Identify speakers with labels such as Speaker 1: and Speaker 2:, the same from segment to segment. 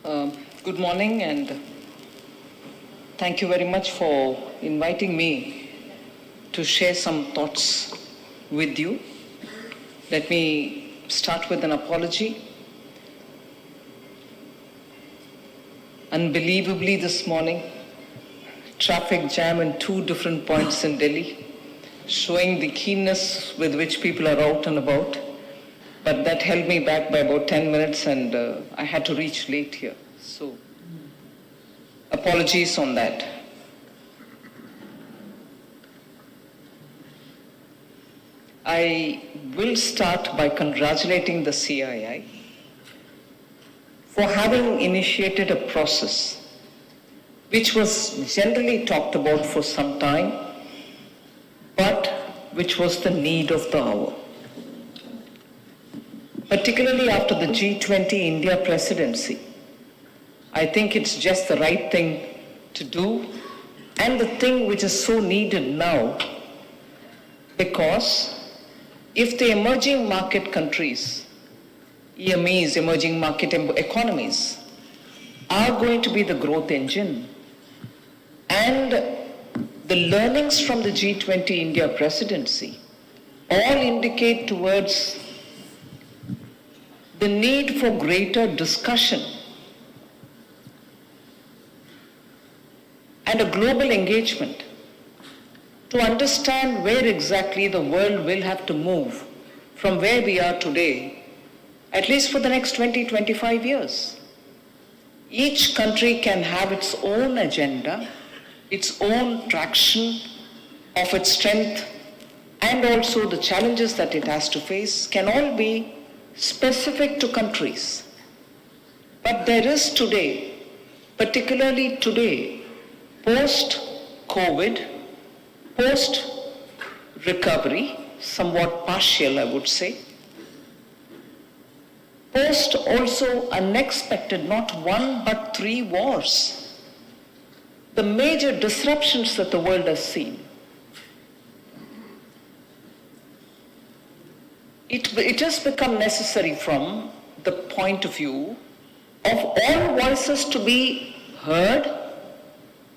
Speaker 1: Good morning, and thank you very much for inviting me to share some thoughts with you. Let me start with an apology. Unbelievably, this morning, traffic jam in two different points in Delhi, showing the keenness with which people are out and about. But that held me back by about 10 minutes, and I had to reach late here. So, apologies on that. I will start by congratulating the CII for having initiated a process which was generally talked about for some time, but which was the need of the hour. Particularly after the G20 India presidency, I think it's just the right thing to do, and the thing which is so needed now, because if the emerging market countries, EMEs, emerging market economies, are going to be the growth engine, and the learnings from the G20 India presidency all indicate towards the need for greater discussion and a global engagement to understand where exactly the world will have to move from where we are today, at least for the next 20-25 years. Each country can have its own agenda, its own traction of its strength, and also the challenges that it has to face can all be specific to countries. But there is today, particularly today, post-COVID, post-recovery, somewhat partial I would say, post also unexpected, not one but 3 wars, the major disruptions that the world has seen. It has become necessary from the point of view of all voices to be heard,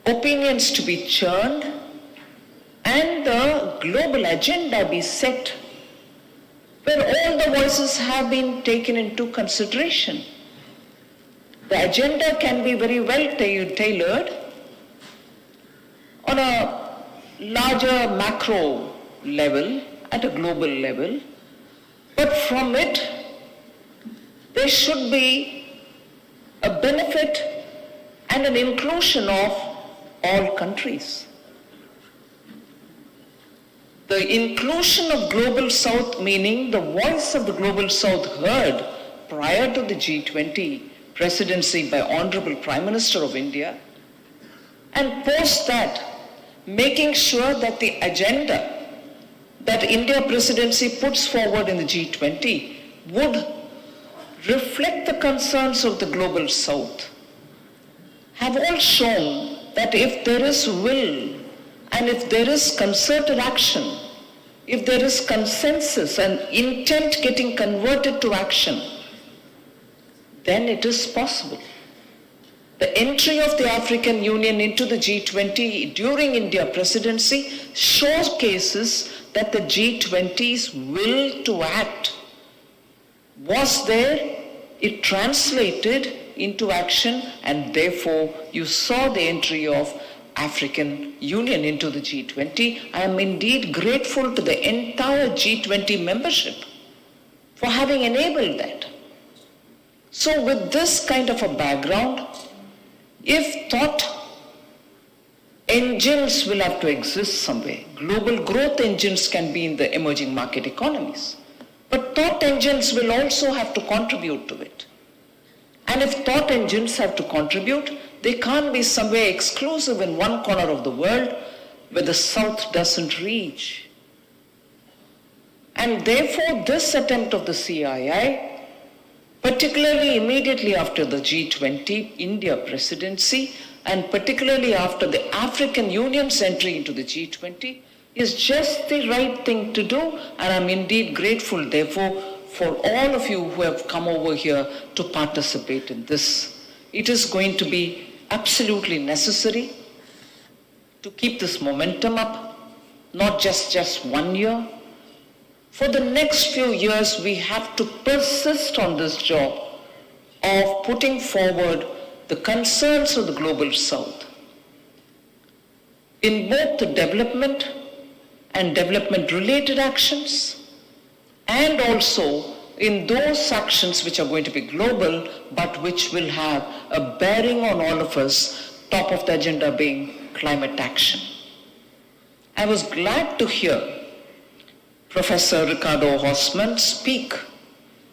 Speaker 1: opinions to be churned, and the global agenda be set where all the voices have been taken into consideration. The agenda can be very well tailored on a larger macro level, at a global level, but from it, there should be a benefit and an inclusion of all countries. The inclusion of Global South, meaning the voice of the Global South heard prior to the G20 presidency by Hon'ble Prime Minister of India, and post that, making sure that the agenda that India presidency puts forward in the G20 would reflect the concerns of the Global South, have all shown that if there is will and if there is concerted action, if there is consensus and intent getting converted to action, then it is possible. The entry of the African Union into the G20 during India presidency showcases that the G20's will to act was there, it translated into action, and therefore you saw the entry of African Union into the G20. I am indeed grateful to the entire G20 membership for having enabled that. So with this kind of a background, if thought engines will have to exist somewhere, global growth engines can be in the emerging market economies, but thought engines will also have to contribute to it. And if thought engines have to contribute, they can't be somewhere exclusive in one corner of the world where the South doesn't reach. And therefore, this attempt of the CII, particularly immediately after the G20 India presidency, and particularly after the African Union's entry into the G20, is just the right thing to do, and I'm indeed grateful, therefore, for all of you who have come over here to participate in this it is going to be absolutely necessary to keep this momentum up, not just 1 year. For the next few years, we have to persist on this job of putting forward the concerns of the global south in both the development and development-related actions, and also in those actions which are going to be global but which will have a bearing on all of us, top of the agenda being climate action. I was glad to hear Professor Ricardo Horstman speak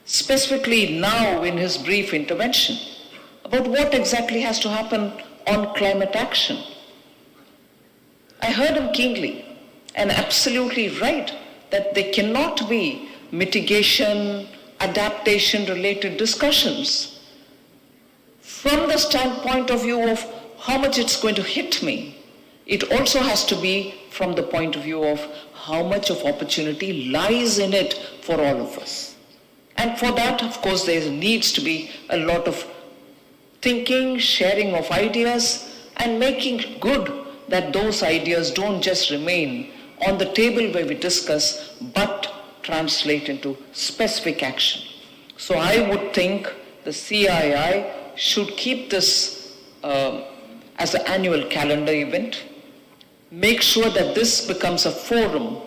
Speaker 1: specifically now in his brief intervention about what exactly has to happen on climate action. I heard him keenly and absolutely right that there cannot be mitigation, adaptation related discussions from the standpoint of view of how much it's going to hit me. It also has to be from the point of view of how much of opportunity lies in it for all of us. And for that, of course, there needs to be a lot of thinking, sharing of ideas, and making good that those ideas don't just remain on the table where we discuss, but translate into specific action. So I would think the CII should keep this as an annual calendar event, make sure that this becomes a forum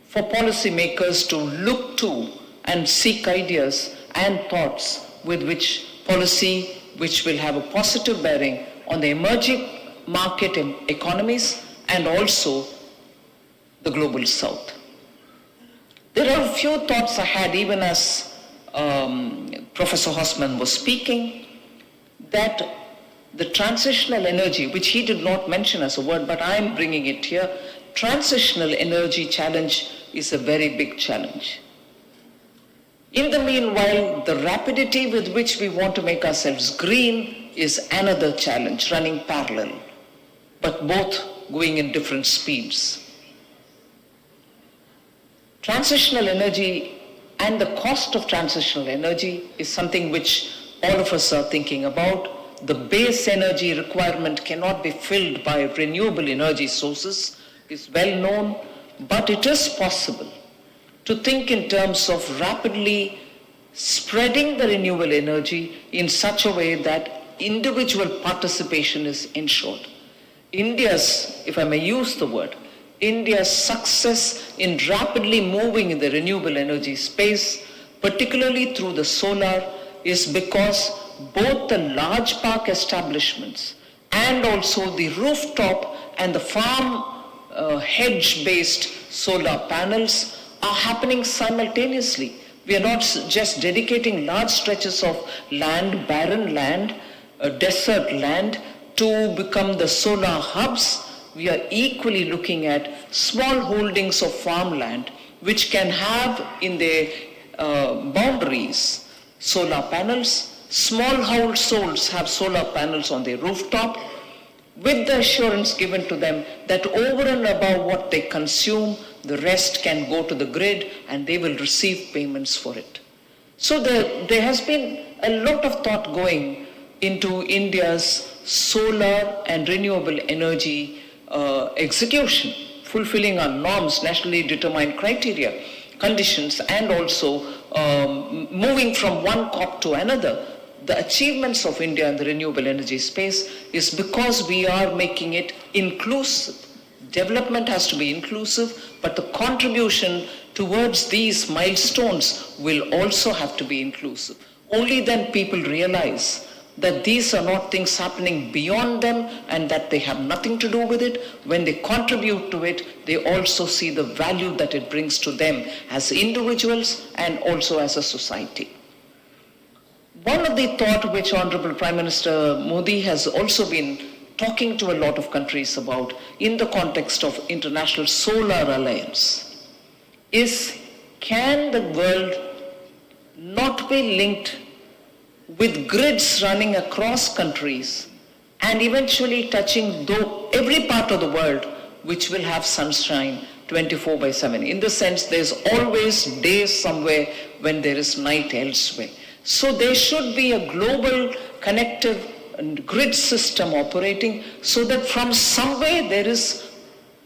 Speaker 1: for policymakers to look to and seek ideas and thoughts with which policy which will have a positive bearing on the emerging market economies and also the global south. There are a few thoughts I had even as Professor Horstman was speaking, that the transitional energy, which he did not mention as a word, but I'm bringing it here, transitional energy challenge is a very big challenge. In the meanwhile, the rapidity with which we want to make ourselves green is another challenge running parallel, but both going in different speeds. Transitional energy and the cost of transitional energy is something which all of us are thinking about. The base energy requirement cannot be filled by renewable energy sources, is well known, but it is possible to think in terms of rapidly spreading the renewable energy in such a way that individual participation is ensured. India's, if I may use the word, India's success in rapidly moving in the renewable energy space, particularly through the solar, is because both the large park establishments and also the rooftop and the farm hedge-based solar panels are happening simultaneously. We are not just dedicating large stretches of land, barren land, desert land, to become the solar hubs. We are equally looking at small holdings of farmland which can have in their boundaries solar panels. Small households have solar panels on their rooftop with the assurance given to them that over and above what they consume, the rest can go to the grid and they will receive payments for it. So there has been a lot of thought going into India's solar and renewable energy execution, fulfilling our norms, nationally determined criteria, conditions, and also moving from one COP to another. The achievements of India in the renewable energy space is because we are making it inclusive. Development has to be inclusive, but the contribution towards these milestones will also have to be inclusive. Only then people realize that these are not things happening beyond them and that they have nothing to do with it. When they contribute to it, they also see the value that it brings to them as individuals and also as a society. One of the thought which Honorable Prime Minister Modi has also been talking to a lot of countries about in the context of International Solar Alliance is, can the world not be linked with grids running across countries and eventually touching every part of the world which will have sunshine 24/7. In the sense, there's always days somewhere when there is night elsewhere. So there should be a global connective grid system operating so that from somewhere there is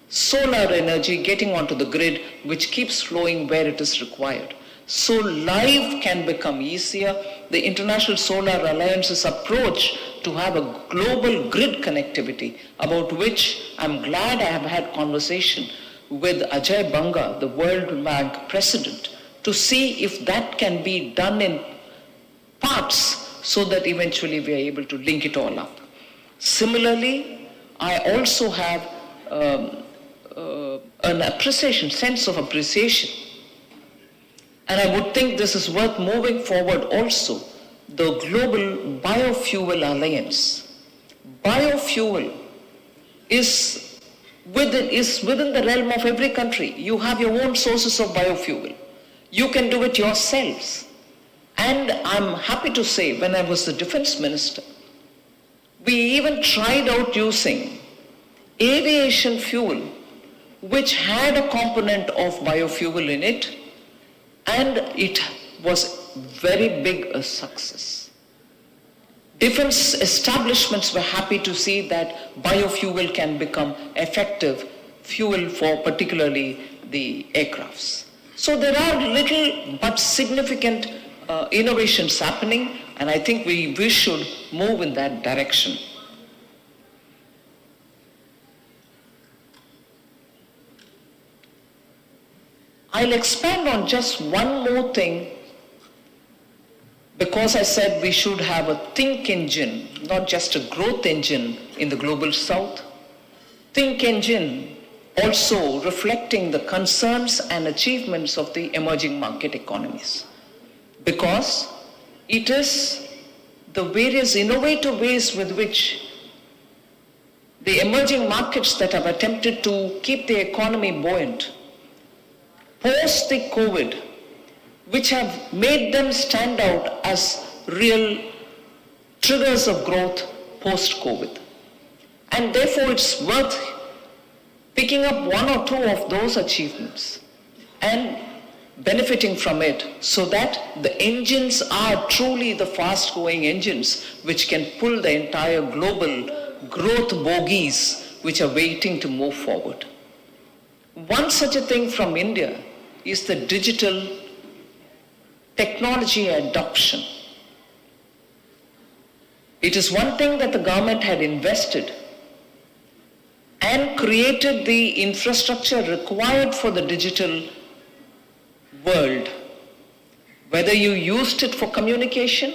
Speaker 1: solar energy getting onto the grid which keeps flowing where it is required. So life can become easier. The International Solar Alliance's approach to have a global grid connectivity, about which I'm glad I have had conversation with Ajay Banga, the World Bank president, to see if that can be done in parts so that eventually we are able to link it all up. Similarly, I also have an appreciation, sense of appreciation. And I would think this is worth moving forward also, the Global Biofuel Alliance. Biofuel is within the realm of every country. You have your own sources of biofuel. You can do it yourselves. And I'm happy to say, when I was the defense minister, we even tried out using aviation fuel, which had a component of biofuel in it, and it was very big a success. Defense establishments were happy to see that biofuel can become effective fuel for particularly the aircrafts. So there are little but significant innovations happening, and I think we should move in that direction. I'll expand on just one more thing, because I said we should have a think engine, not just a growth engine in the global south. Think engine also reflecting the concerns and achievements of the emerging market economies, because it is the various innovative ways with which the emerging markets that have attempted to keep the economy buoyant post the COVID, which have made them stand out as real triggers of growth post-COVID. And therefore it's worth picking up one or two of those achievements and benefiting from it, so that the engines are truly the fast-going engines which can pull the entire global growth bogies which are waiting to move forward. One such a thing from India is the digital technology adoption. It is one thing that the government had invested and created the infrastructure required for the digital world. Whether you used it for communication,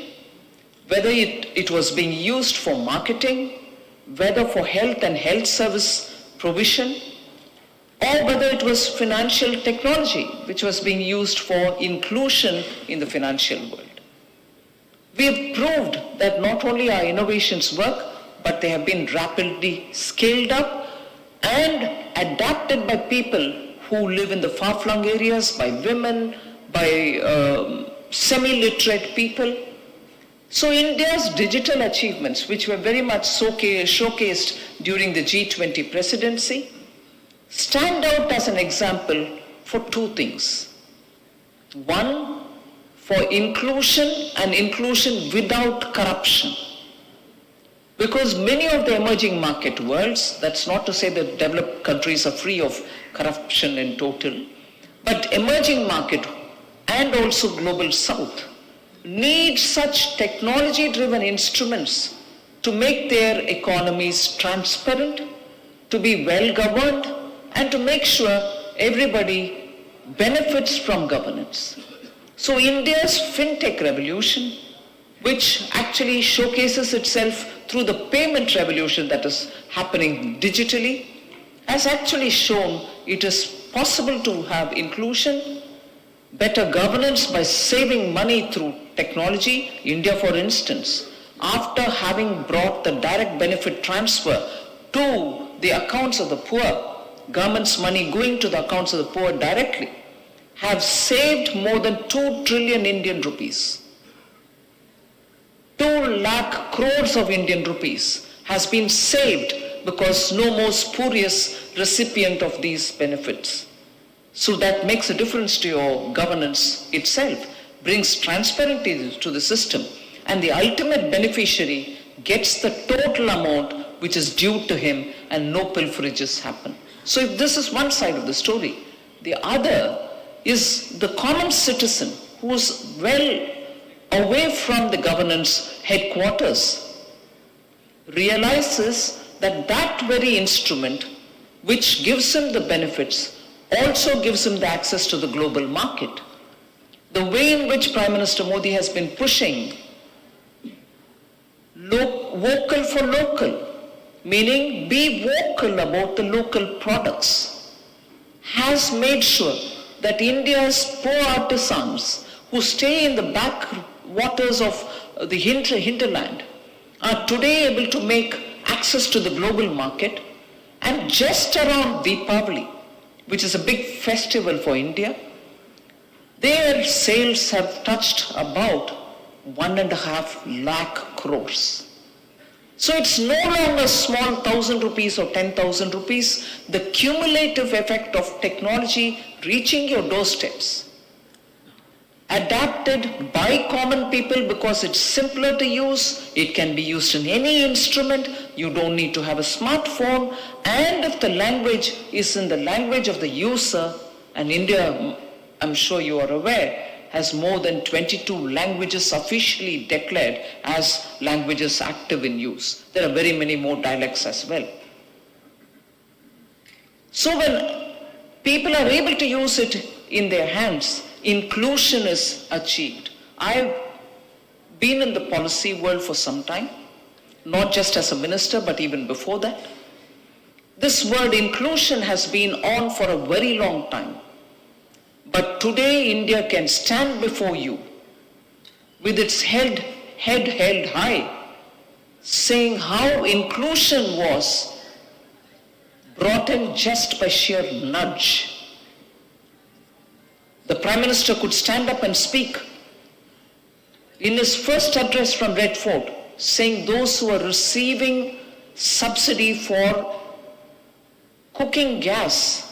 Speaker 1: whether it was being used for marketing, whether for health and health service provision, or whether it was financial technology which was being used for inclusion in the financial world. We have proved that not only our innovations work, but they have been rapidly scaled up and adapted by people who live in the far-flung areas, by women, by semi-literate people. So India's digital achievements, which were very much showcased during the G20 presidency, stand out as an example for two things. One, for inclusion, and inclusion without corruption. Because many of the emerging market worlds, that's not to say that developed countries are free of corruption in total, but emerging market and also global south need such technology-driven instruments to make their economies transparent, to be well-governed, and to make sure everybody benefits from governance. So India's fintech revolution, which actually showcases itself through the payment revolution that is happening digitally, has actually shown it is possible to have inclusion, better governance by saving money through technology. India, for instance, after having brought the direct benefit transfer to the accounts of the poor, government's money going to the accounts of the poor directly, have saved more than 2 trillion Indian rupees. 2 lakh crores of Indian rupees has been saved because no more spurious recipient of these benefits. So that makes a difference to your governance itself. brings transparency to the system, and the ultimate beneficiary gets the total amount which is due to him, and no pilferages happen. So if this is one side of the story, the other is the common citizen who's well away from the governance headquarters realizes that that very instrument which gives him the benefits also gives him the access to the global market. The way in which Prime Minister Modi has been pushing vocal for local, meaning be vocal about the local products, has made sure that India's poor artisans who stay in the backwaters of the hinterland are today able to make access to the global market. And just around Deepavali, which is a big festival for India, their sales have touched about 1.5 lakh crores. So it's no longer small 1,000 rupees or 10,000 rupees. The cumulative effect of technology reaching your doorsteps, adapted by common people because it's simpler to use, it can be used in any instrument, you don't need to have a smartphone, and if the language is in the language of the user, and India, I'm sure you are aware, has more than 22 languages officially declared as languages active in use. There are very many more dialects as well. So when people are able to use it in their hands, inclusion is achieved. I've been in the policy world for some time, not just as a minister, but even before that. This word inclusion has been on for a very long time. But today India can stand before you with its head held high, saying how inclusion was brought in just by sheer nudge. The Prime Minister could stand up and speak in his first address from Red Fort, saying those who are receiving subsidy for cooking gas,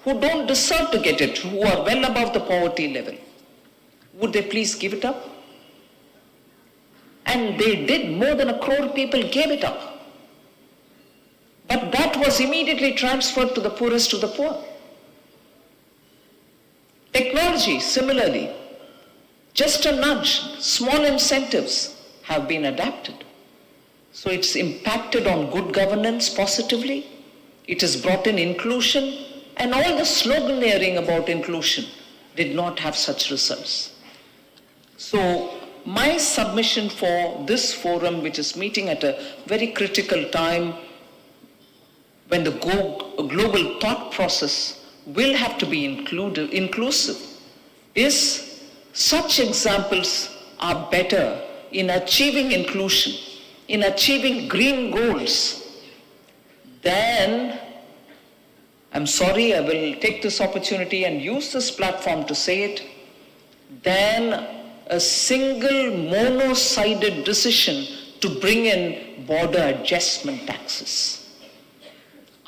Speaker 1: who don't deserve to get it, who are well above the poverty level, would they please give it up? And they did. More than 1 crore people gave it up. But that was immediately transferred to the poorest of the poor. Technology, similarly, just a nudge, small incentives have been adapted. So it's impacted on good governance positively. It has brought in inclusion, and all the sloganeering about inclusion did not have such results. So my submission for this forum, which is meeting at a very critical time when the global thought process will have to be inclusive, is such examples are better in achieving inclusion, in achieving green goals, than, I'm sorry, I will take this opportunity and use this platform to say it, than a single mono-sided decision to bring in border adjustment taxes.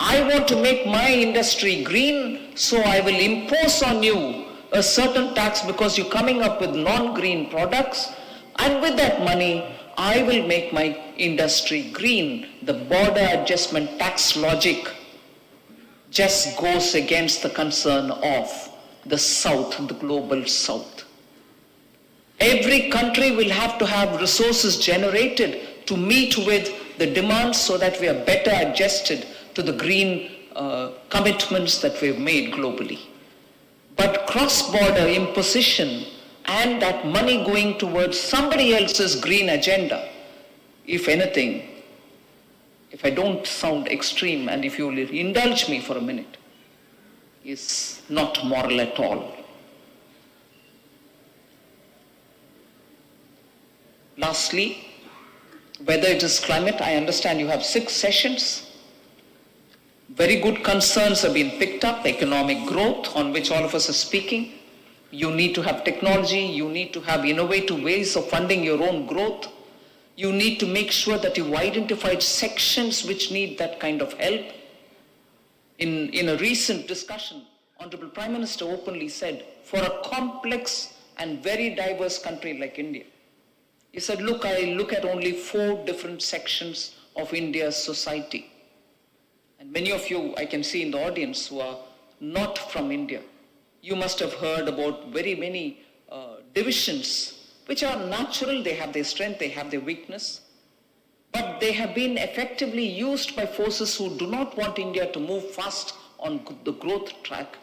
Speaker 1: I want to make my industry green, so I will impose on you a certain tax because you're coming up with non-green products, and with that money, I will make my industry green. The border adjustment tax logic just goes against the concern of the South, the global South. Every country will have to have resources generated to meet with the demands so that we are better adjusted to the green commitments that we've made globally. But cross-border imposition and that money going towards somebody else's green agenda, if anything, if I don't sound extreme and if you will indulge me for a minute, is not moral at all. Lastly, whether it is climate, I understand you have 6 sessions. Very good concerns have been picked up, economic growth, on which all of us are speaking. You need to have technology, you need to have innovative ways of funding your own growth. You need to make sure that you've identified sections which need that kind of help. In a recent discussion, Honorable Prime Minister openly said, for a complex and very diverse country like India. He said, look, I look at only 4 different sections of India's society. And many of you I can see in the audience who are not from India. You must have heard about very many divisions which are natural. They have their strength, they have their weakness. But they have been effectively used by forces who do not want India to move fast on the growth track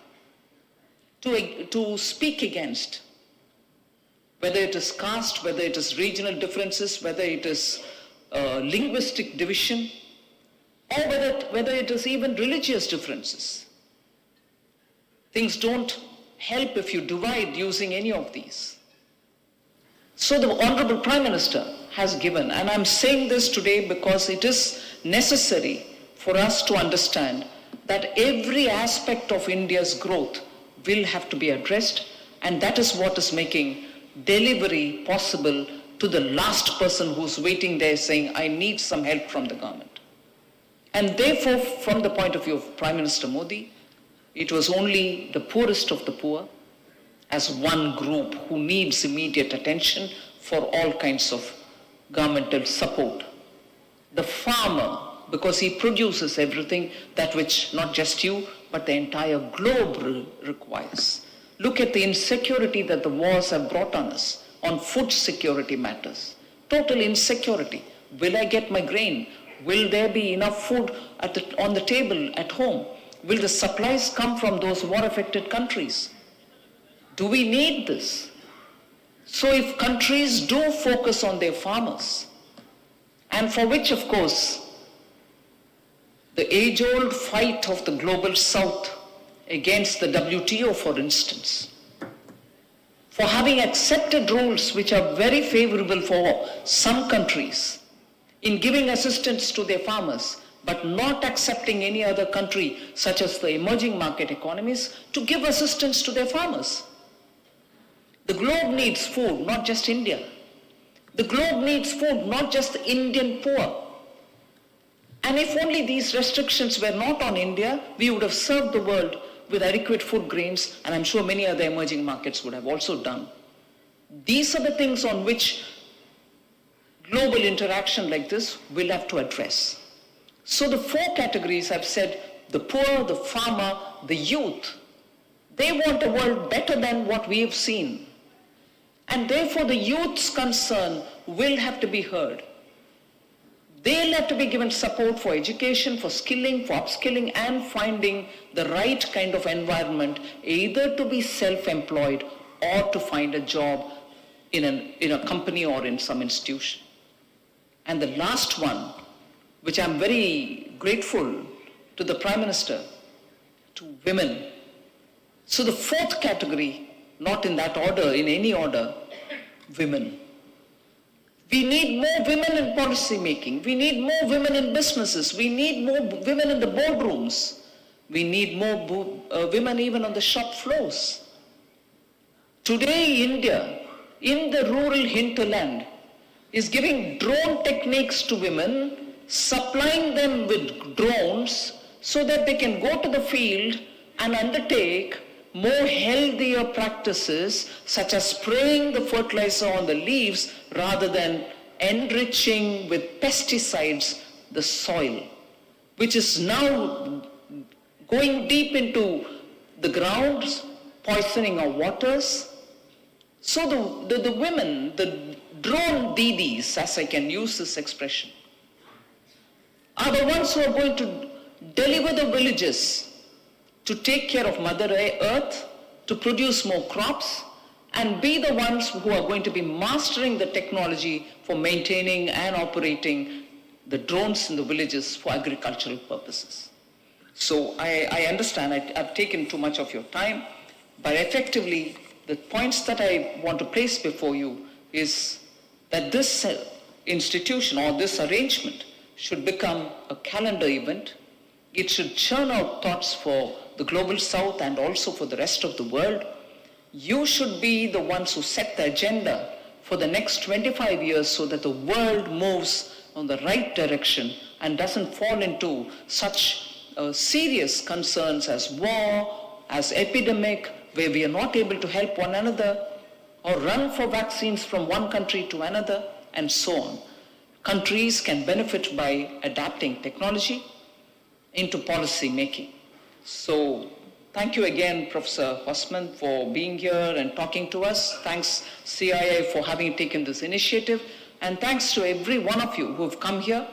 Speaker 1: to speak against, whether it is caste, whether it is regional differences, whether it is linguistic division, or whether it is even religious differences. Things don't help if you divide using any of these. So the Honorable Prime Minister has given, and I'm saying this today because it is necessary for us to understand that every aspect of India's growth will have to be addressed, and that is what is making delivery possible to the last person who's waiting there saying, I need some help from the government. And therefore, from the point of view of Prime Minister Modi, it was only the poorest of the poor as one group who needs immediate attention for all kinds of governmental support. The farmer, because he produces everything, that which not just you, but the entire globe requires. Look at the insecurity that the wars have brought on us on food security matters. Total insecurity. Will I get my grain? Will there be enough food on the table at home? Will the supplies come from those war-affected countries? Do we need this? So if countries do focus on their farmers, and for which, of course, the age-old fight of the global south against the WTO, for instance, for having accepted rules which are very favorable for some countries in giving assistance to their farmers, but not accepting any other country, such as the emerging market economies, to give assistance to their farmers. The globe needs food, not just India. The globe needs food, not just the Indian poor. And if only these restrictions were not on India, we would have served the world with adequate food grains, and I'm sure many other emerging markets would have also done. These are the things on which global interaction like this will have to address. So the 4 categories I've said, the poor, the farmer, the youth, they want a world better than what we have seen. And therefore the youth's concern will have to be heard. They'll have to be given support for education, for skilling, for upskilling, and finding the right kind of environment, either to be self-employed or to find a job in a company or in some institution. And the last one, which I'm very grateful to the Prime Minister, to women. So the 4th category, not in that order, in any order, women. We need more women in policy making. We need more women in businesses. We need more women in the boardrooms. We need more women even on the shop floors. Today, India, in the rural hinterland, is giving drone techniques to women, supplying them with drones so that they can go to the field and undertake more healthier practices, such as spraying the fertilizer on the leaves rather than enriching with pesticides the soil, which is now going deep into the grounds, poisoning our waters. So the women, the drone Didis, as I can use this expression, are the ones who are going to deliver the villages to take care of Mother Earth, to produce more crops, and be the ones who are going to be mastering the technology for maintaining and operating the drones in the villages for agricultural purposes. So I understand I've taken too much of your time, but effectively the points that I want to place before you is that this institution or this arrangement should become a calendar event. It should churn out thoughts for the global south and also for the rest of the world. You should be the ones who set the agenda for the next 25 years so that the world moves on the right direction and doesn't fall into such serious concerns as war, as epidemic, where we are not able to help one another, or run for vaccines from one country to another, and so on. Countries can benefit by adapting technology into policy making. So thank you again, Professor Hosman, for being here and talking to us. Thanks, CII, for having taken this initiative. And thanks to every one of you who have come here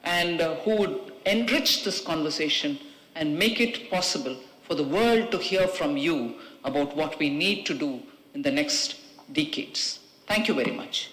Speaker 1: and who would enrich this conversation and make it possible for the world to hear from you about what we need to do in the next decades. Thank you very much.